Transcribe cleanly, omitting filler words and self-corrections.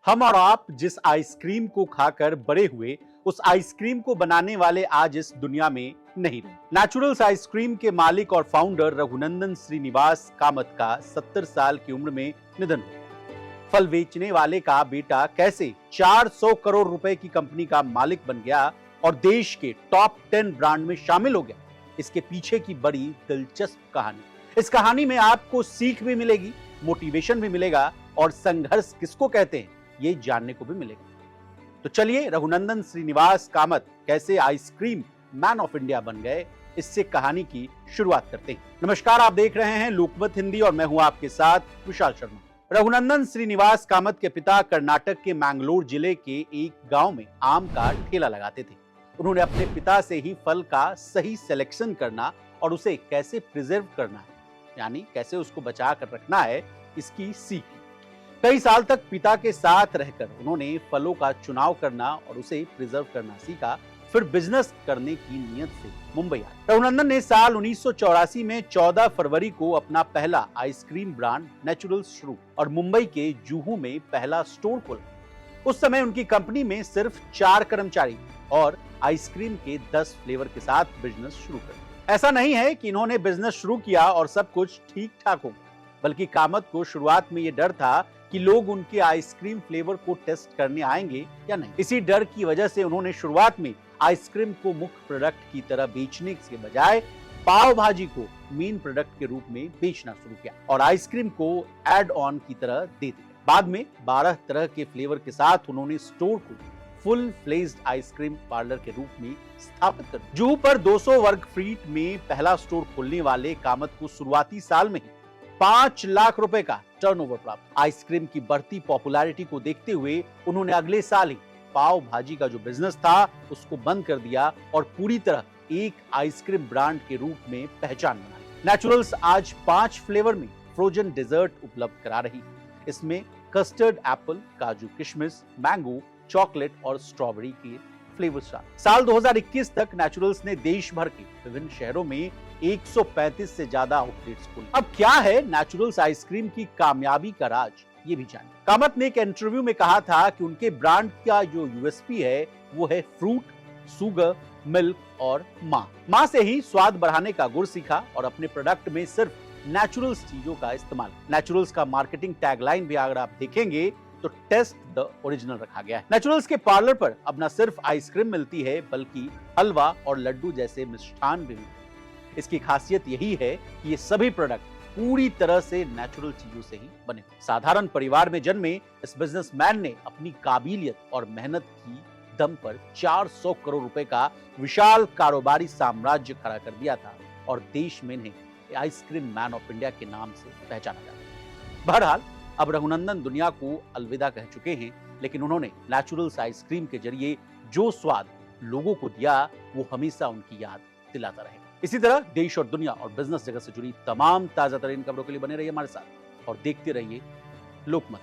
हम और आप जिस आइसक्रीम को खाकर बड़े हुए, उस आइसक्रीम को बनाने वाले आज इस दुनिया में नहीं रहे। नेचुरल्स आइसक्रीम के मालिक और फाउंडर रघुनंदन श्रीनिवास कामत का 70 साल की उम्र में निधन हुआ। फल बेचने वाले का बेटा कैसे 400 करोड़ रुपए की कंपनी का मालिक बन गया और देश के टॉप 10 ब्रांड में शामिल हो गया, इसके पीछे की बड़ी दिलचस्प कहानी। इस कहानी में आपको सीख भी मिलेगी, मोटिवेशन भी मिलेगा और संघर्ष किसको कहते हैं ये जानने को भी मिलेगा। तो चलिए रघुनंदन श्रीनिवास कामत कैसे आइसक्रीम मैन ऑफ इंडिया बन गए, इससे कहानी की शुरुआत करते हैं। नमस्कार, आप देख रहे हैं लोकमत हिंदी और मैं हूं आपके साथ विशाल शर्मा। रघुनंदन श्रीनिवास कामत के पिता कर्नाटक के मैंगलोर जिले के एक गांव में आम का ठेला लगाते थे। उन्होंने अपने पिता से ही फल का सही सिलेक्शन करना और उसे कैसे प्रिजर्व करना है, यानी कैसे उसको बचा कर रखना है, इसकी सीख। कई साल तक पिता के साथ रहकर उन्होंने फलों का चुनाव करना और उसे प्रिजर्व करना सीखा। फिर बिजनेस करने की नीयत से मुंबई आए। रघुनंदन ने साल 1984 में 14 फरवरी को अपना पहला आइसक्रीम ब्रांड नेचुरल्स शुरू और मुंबई के जुहू में पहला स्टोर खोला। उस समय उनकी कंपनी में सिर्फ 4 कर्मचारी और आइसक्रीम के 10 फ्लेवर के साथ बिजनेस शुरू कर। ऐसा नहीं है कि इन्होंने बिजनेस शुरू किया और सब कुछ ठीक ठाक हो, बल्कि कामत को शुरुआत में यह डर था कि लोग उनके आइसक्रीम फ्लेवर को टेस्ट करने आएंगे या नहीं। इसी डर की वजह से उन्होंने शुरुआत में आइसक्रीम को मुख्य प्रोडक्ट की तरह बेचने के बजाय पाव भाजी को मेन प्रोडक्ट के रूप में बेचना शुरू किया और आइसक्रीम को एड ऑन की तरह दे दिया। बाद में 12 तरह के फ्लेवर के साथ उन्होंने स्टोर को फुल फ्लेज्ड आइसक्रीम पार्लर के रूप में स्थापित कर दिया। जुहू पर 200 वर्ग फीट में पहला स्टोर खोलने वाले कामत को शुरुआती साल में ही 5 लाख रुपए का टर्नओवर प्राप्त। आइसक्रीम की बढ़ती पॉपुलैरिटी को देखते हुए उन्होंने अगले साल ही पाव भाजी का जो बिजनेस था उसको बंद कर दिया और पूरी तरह एक आइसक्रीम ब्रांड के रूप में पहचान बनाई। नेचुरल्स आज 5 फ्लेवर में फ्रोजन डेजर्ट उपलब्ध करा रही है। इसमें कस्टर्ड, एप्पल, काजू किशमिश, मैंगो, चॉकलेट और स्ट्रॉबेरी के फ्लेवर्स शामिल। साल 2021 तक नेचुरल्स ने देश भर के विभिन्न शहरों में 135 से ज्यादा आउटलेट्स खोले। अब क्या है नेचुरल्स आइसक्रीम की कामयाबी का राज, ये भी जानिए। कामत ने एक इंटरव्यू में कहा था कि उनके ब्रांड का जो यूएसपी है वो है फ्रूट, शुगर, मिल्क और माँ से ही स्वाद बढ़ाने का गुर सीखा और अपने प्रोडक्ट में सिर्फ नेचुरल्स चीजों का इस्तेमाल। नेचुरल्स का मार्केटिंग टैगलाइन भी अगर आप देखेंगे तो टेस्ट द ओरिजिनल रखा गया है। नेचुरल्स के पार्लर पर अब न सिर्फ आइसक्रीम मिलती है बल्कि हलवा और लड्डू जैसे मिष्ठान भी मिलते हैं। इसकी खासियत यही है कि ये सभी प्रोडक्ट पूरी तरह से नेचुरल चीजों से ही बने। साधारण परिवार में जन्मे इस बिजनेसमैन ने अपनी काबिलियत और मेहनत की दम पर 400 करोड़ रुपए का विशाल कारोबारी साम्राज्य खड़ा कर दिया था और देश में इन्हें आइसक्रीम मैन ऑफ इंडिया के नाम से पहचाना जाता है। बहरहाल अब रघुनंदन दुनिया को अलविदा कह चुके हैं, लेकिन उन्होंने नेचुरल्स आइसक्रीम के जरिए जो स्वाद लोगों को दिया वो हमेशा उनकी याद दिलाता रहेगा। इसी तरह देश और दुनिया और बिजनेस जगत से जुड़ी तमाम ताजा तरीन खबरों के लिए बने रहिए हमारे साथ और देखते रहिए लोकमत।